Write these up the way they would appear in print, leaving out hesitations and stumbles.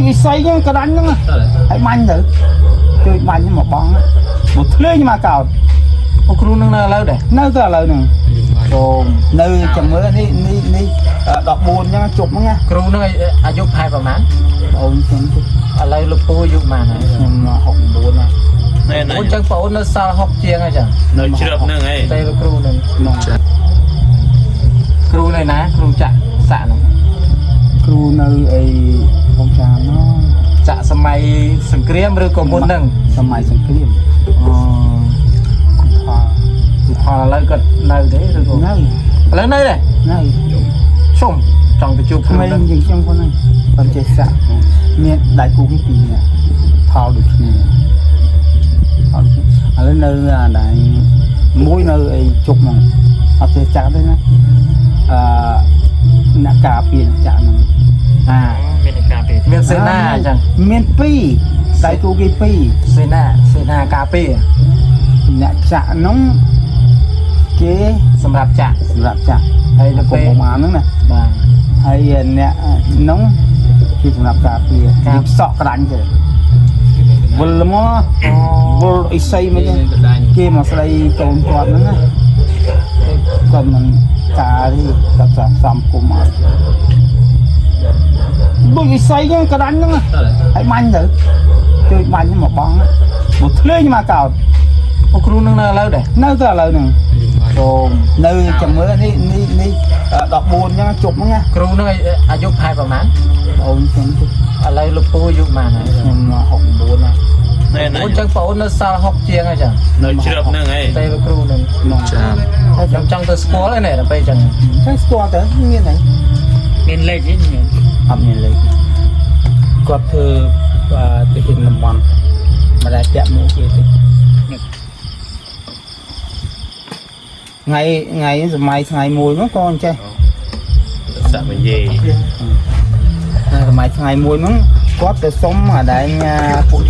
ដូចស្អីហ្នឹងក្តាន់ហ្នឹងហើយបាញ់ទៅជួយបាញ់មកបងមកធ្លាយមកកោតអូគ្រូនឹងនៅឥឡូវដែរនៅទៅឥឡូវហ្នឹងសូមនៅចាំមើលនេះ14ហ្នឹងជប់ហ្នឹងណាគ្រូនឹងអាយុខែប្រហែលអូនខ្ញុំឥឡូវលោកពូអាយុប៉ុន្មានហើយខ្ញុំ69ណាអូនចឹងបងអូននៅសល់60ជាងហើយចឹងនៅជ្រាបហ្នឹងហីតែលោកគ្រូនឹងគ្រូនៅណាគ្រូចាក់សាក់ហ្នឹងគ្រូនៅអីកំចាមហ្នឹងចាក់សម័យសង្គ្រាមឬក៏មុនហ្នឹងសម័យសង្គ្រាមអូផលឥឡូវគាត់នៅទេឬក៏នៅឥឡូវនៅទេនៅជុំចង់ទៅជួបគ្នាយ៉ាងចឹងប៉ុណ្ណឹងគាត់ចេះសាក់មានដៃគូពីរនាក់ផលដូចគ្នាឥឡូវនៅអាដៃមួយនៅអីជុកហ្នឹងអត់ចេះចាក់ទេណាអ្នកការពារចាក់ហ្នឹងមានអ្នកការពារមានសេនាអញ្ចឹងមាន2ដៃគូគេ2សេនាការពារអ្នកចាក់ហ្នឹងគេសម្រាប់ចាក់ហើយទៅពេលប្រមាណហ្នឹងណាបាទហើយអ្នកហ្នឹងគឺសម្រាប់ការពារការសក់ក្តាញ់ទេវល់មកវល់អីសីមកចឹងគេមកស្ដីកូនគាត់ហ្នឹងណាគាត់មិនការទេគាត់សំគុំអត់ដូចអីសីហ្នឹងក្តាញ់ហ្នឹងហើយបាញ់ទៅជួយបាញ់មកបងមកធ្លាយមកកោតអូគ្រូនឹងនៅឥឡូវដែរនៅទៅឥឡូវហ្នឹងសូមនៅចាំមើលនេះ14ចឹងជប់ហ្នឹងណាគ្រូនឹងអាយុខែប្រហែលអូនខ្ញុំឥឡូវលោកពូអាយុប៉ុន្មានហើយខ្ញុំ69ណាអូនចឹងបងអូននៅសល់60ជាងហើយចឹងនៅជ្រាបហ្នឹងហីតែលោកគ្រូនឹងចាហើយខ្ញុំចង់ទៅស្គាល់ឯនេះដល់ពេលចឹងស្គាល់ទៅមានហើយមានលេខទេមានអត់មានលេខគាត់ធ្វើទៅហ៊ានតំបន់មិនដែលពាក់មួកគេទេថ្ងៃសម័យថ្ងៃមួយហ្នឹងក៏អញ្ចេះសាក់និយាយសម័យថ្ងៃមួយហ្នឹងគាត់ទៅសុំអាដែងពួក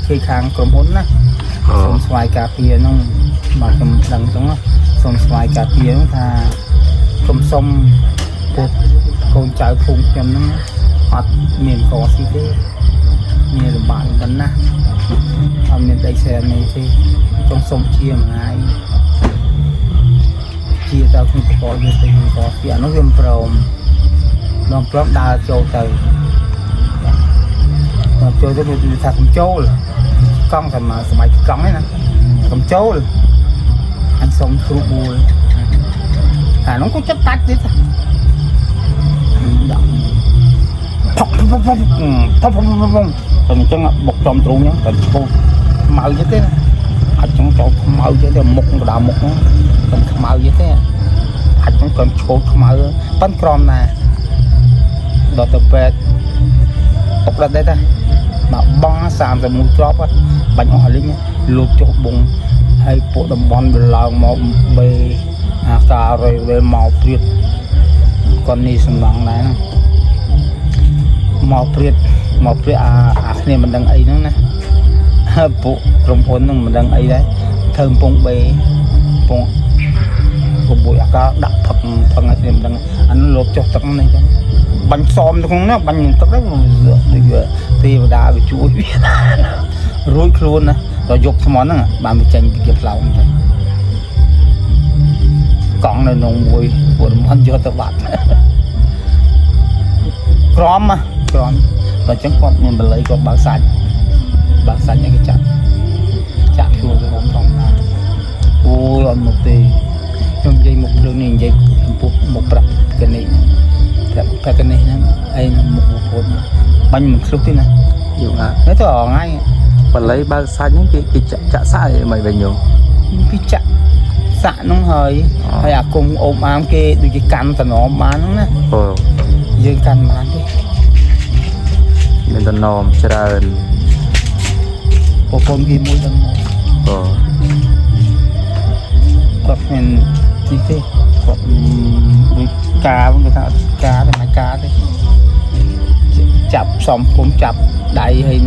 គេខាងក្រុមហ៊ុនណាសុំស្វ័យការពារហ្នឹងមកខ្ញុំដឹងចឹងសុំស្វ័យការពារហ្នឹងថាខ្ញុំសុំពួកកូនចៅភូមិខ្ញុំហ្នឹងអត់មានកស៊ីទេមានលំបាកប៉ុណ្ណាអត់មានដីស្រែនេះទេខ្ញុំសុំជាមួយថ្ងៃជាទៅខ្ញុំប្រកបយកទៅខ្ញុំក៏ពីអានោះខ្ញុំព្រមដើរចូលទៅគឺថាខ្ញុំចូលកង់សម័យកង់ហ្នឹងណាខ្ញុំចូលអញសុំគ្រូបួលអានោះក៏ចិត្តតាច់ទៀតដាក់ផុកខ្ញុំចឹងបុកចំទ្រូងហ្នឹងតែឈោខ្មៅទៀតទេអាចចង់ចូលខ្មៅទៀតតែមុខកដាមុខហ្នឹងតែខ្មៅទៀតទេអាចចង់កំឈោខ្មៅប៉ិនក្រំណាដល់ទៅពេទ្យអុកដាក់ដែរតាមកបង31គ្រាប់បាញ់អស់លីងលោកចុះបងហើយពួកតំបន់វាឡើងមកបេអាការរយវាមកព្រៀតគាត់នេះសំឡងដែរហ្នឹងមកព្រៀតអាគ្នាមិនដឹងអីហ្នឹងណាពួកក្រុមហ៊ុនហ្នឹងមិនដឹងអីដែរធ្វើកំពង់បេកំពុងក្បួយអាការដាក់ផឹកឲ្យគ្នាមិនដឹងអានោះលោកចុះទឹកនេះចឹងបាញ់ផ្សំទៅក្នុងនោះបាញ់ទឹកហ្នឹងដូចទេវតាវាជួយវារួចខ្លួនណាដល់យកថ្មហ្នឹងបានវាចេញពីគេផ្លោងទៅកង់នៅក្នុងមួយពួករំខានយកទៅបាត់ក្រំដល់ចឹងគាត់មានបល័យគាត់បើកសាច់នេះគេចាក់ខ្លួនទៅក្នុងផងណាអូយអត់មកទេខ្ញុំនិយាយមុខរឿងនេះនិយាយចំពោះមកប្រាប់កនេះប្រាប់កនេះហ្នឹងអីមុខពុតបាញ់មិនឆ្លុះទេណាយល់ណាទៅអងៃបល័យបើកសាច់ហ្នឹងគេចាក់សាច់មិនវិញយោគេចាក់សាក់ហ្នឹងហើយអាគុំអូមអាមគេដូចគេកាន់តំណមបានហ្នឹងណាអូយើងកាន់បានទេមានតំណមច្រើនប្រពន្ធគេមួយដល់មកគាត់មានទីទេគាត់ដូចការគេថាការតែមិនការទេចាប់សំគុំចាប់ដៃហើយ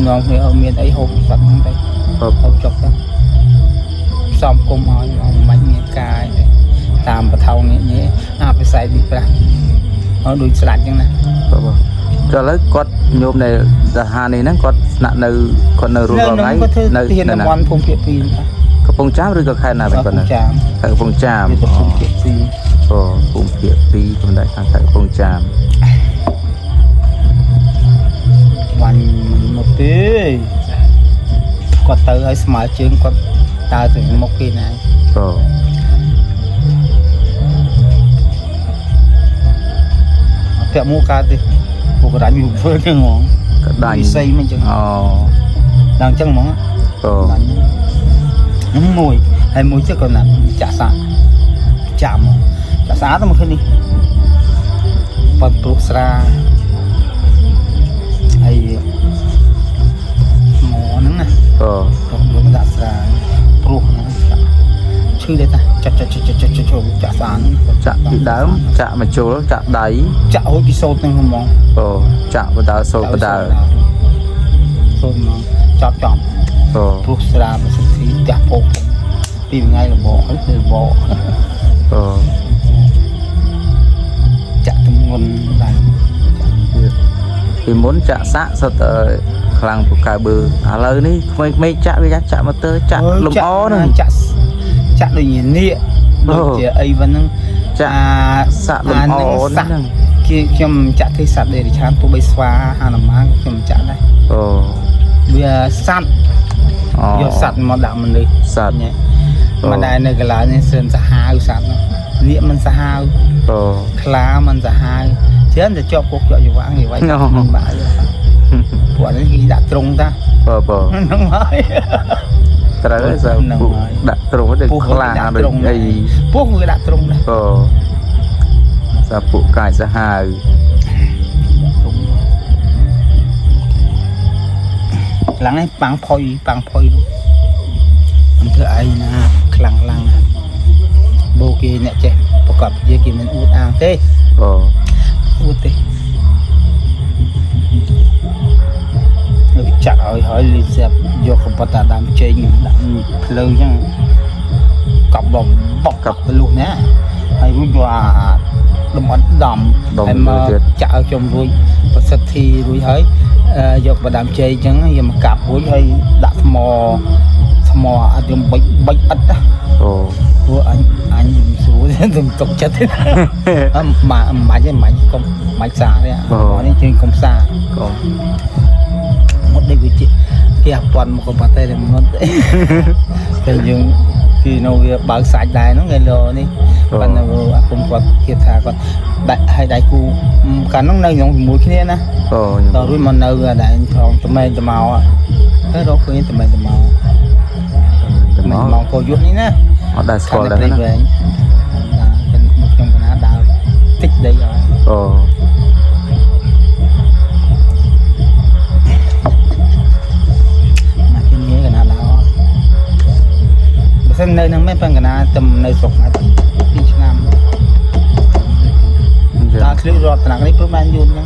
នាំគ្នាមានអីហូបសត្វហ្នឹងទៅហូបចុកទៅសំគុំឲ្យមិនមានការទេតាមបថោនេះអាពិស័យពីប្រាស់ឲ្យដូចស្ដាច់ចឹងណា cho lấy quạt nhôm này là hà này nó quạt nặng nơi còn nơi ruộng ngay nơi này là món phun phiệt phi có phong chám rồi có khai nào vậy này khai phong chám phun phiệt phi còn đại khai phong chámวันmột tí quạt tới ấy smart chương quạt ta từ một kỳ này tiệm mua cá thì mua cái đánh dùng phơi cái ngon đánh xây mình chừng đang chân món nó mùi hay mùi chứ còn là chả xả chả xá thôi mà khi đi phần ra hay mỏ nắng này rồi nó đặt ra ruột nó chứ đấy ta chả sán chả bị đám chả mà chỗ chả đáy chả hôi cái sâu tên không mong chả vào đá sâu vào đá rồi mà chọp ruột ra mà sự thì chả bộ tìm ngay là bỏ hết rồi bỏ chả tụm ngon này thì muốn chạ xã sao tới khang của cả bờ lời ní mấy chạ với chạ mà tới chạ lồng ó này chạ được nhìn nịa chỉ ấy vẫn chạ xã lồng ó này khi chạ thấy sạt để chán tôi bay xóa hà làm má khi chạ đây bây giờ sạt do sạt mà đạo mình đi sạt nhé mà đây này cái lá này sơn sa hai sạt nịa mình sa hai khá mình sa hai chứ anhจะ cho cuộc chợ như vậy thì vậy mình bảo của nó khi đặt trùng ta nó mới trời sao đặt trùng có được là được gì buộc người đặt trùng này sao phụ cài sa hai lắng ấy bằng phôi mình thưa ai na lăng bố kia nè cheประกอบvới kia mình út ăn thế út thế người chặt hỏi liên xếp vô không bắt ta đam chơi những đam lâu chẳng cặp bọc bọc cặp luôn nhá hay cũng qua đầm ấn đầm em chặt trong vui và sạch thì vui thấy vô và đam chơi chẳng giờ mà cặp vui hay đặt mò ở trong bánh ớt á của anh dùng số dùng cọc chất mà không máy xả đấy ạ nó nên trên công xa một đây cái cái hạt toàn một con bát tay để một ngón tay thì dùng khi nó bảo sạch đài nó nghe lò đi còn là không còn thiệt thà còn hay đại cu cả nó nơi giống mũi kia nè rồi mà nơi là đại thòng tụi mày tụi màu á cái đó cứ tụi mày màu cô ruột ní nè họ đã score đấy nè một trong cái đào tích đấy rồi mà cái nghĩa cái nào đó bây nơi nó mấy phần cái nào tầm nơi sọc này đi Nam ta cứ rót là cái proman yun nhá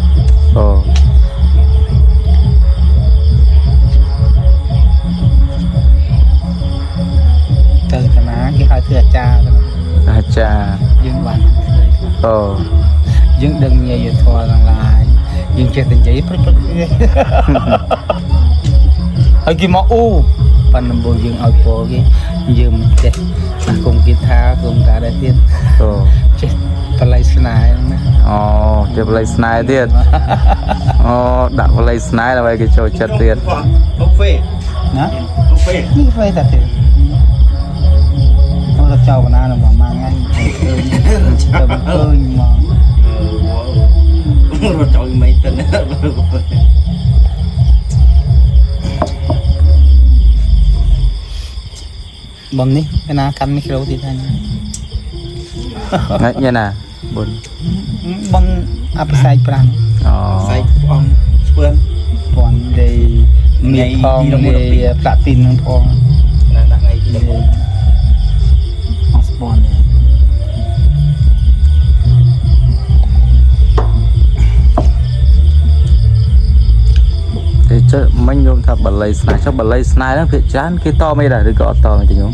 từ cái má cái hai thưa cha dương bàn dương đừng nhiều thôi rằng là dương chơi tình giấy ở kia mà phần bộ dương ở phố cái dương chết cùng guitar cùng cả đại tiên chết play snare chơi play snareទៀតដាក់ play snare ដើម្បីគេចូលចិត្តទៀតបុកហ្វេណាបុកហ្វេនេះហ្វេតាទៀតnó cho vào na là mà mang ngay tầm khơi mà rồi trời mày tin bấm đi cái na cắn micro thì thành như nào bún bấm áp sai prang sai phong phơn còn đây miệt phong đây platin phong là ngày gì Osborne thì chứ mình nhôm thật bật lấy sniper cho bật lấy sniper nó việc chán cái to mấy đại được gõ to mà chị nhôm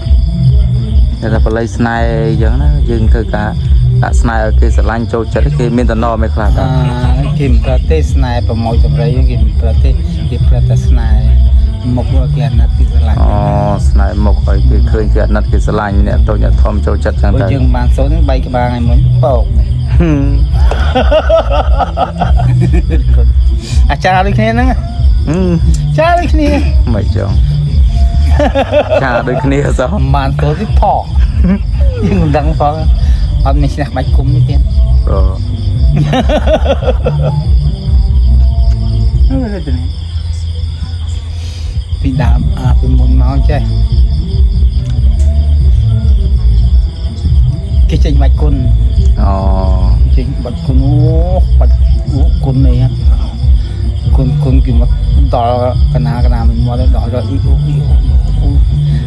người ta bật lấy sniper giống nó dừng thời cả ដាក់ស្នេហ៍ឲ្យគេស្រឡាញ់ចូលចិត្តគេមានតំណមិនខ្លះតា គេមិនប្រទេសស្នេហ៍ប្រមូលចម្រៃគេមិនប្រទេសគេប្រទេសស្នេហ៍មុខគេអាណិតគេស្រឡាញ់ អូស្នេហ៍មុខឲ្យគេឃើញគេអាណិតគេស្រឡាញ់អ្នកតូចអ្នកធំចូលចិត្តចឹង បើ ទៅ យើងបានសូន3ក្បាលថ្ងៃមុនបោកអាចារ្យដូចគ្នាហ្នឹងចារ្យដូចគ្នា មិនចឹងចាដូចគ្នាសោះ បានសូនទីផកយើងមិនដឹងផងអត់មានឈ្នះបាច់គុំនេះទៀត អូ ពីដើមពីមុនមកចេះគេចេញបាច់គុណ អូ ចេញបាច់គុណបាច់គុណនេះគុណគឺមកដល់កណាមិនមកដល់រត់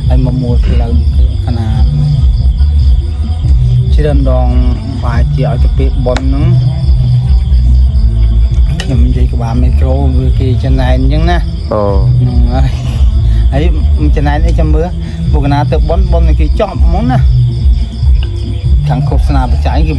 ហើយមកមួលផ្លូវកណាច្រើនដងបាយជាឲ្យទៅពេលប៉ុនហ្នឹងខ្ញុំនិយាយក្បាលមេក្រូវាគេចំណែនអញ្ចឹងណា អូ ហ្នឹងហើយចំណែនអីចាំមើលពួកកណាទៅប៉ុនគេចប់ហ្មងណាខាងឃោសនាបច្ច័យគេ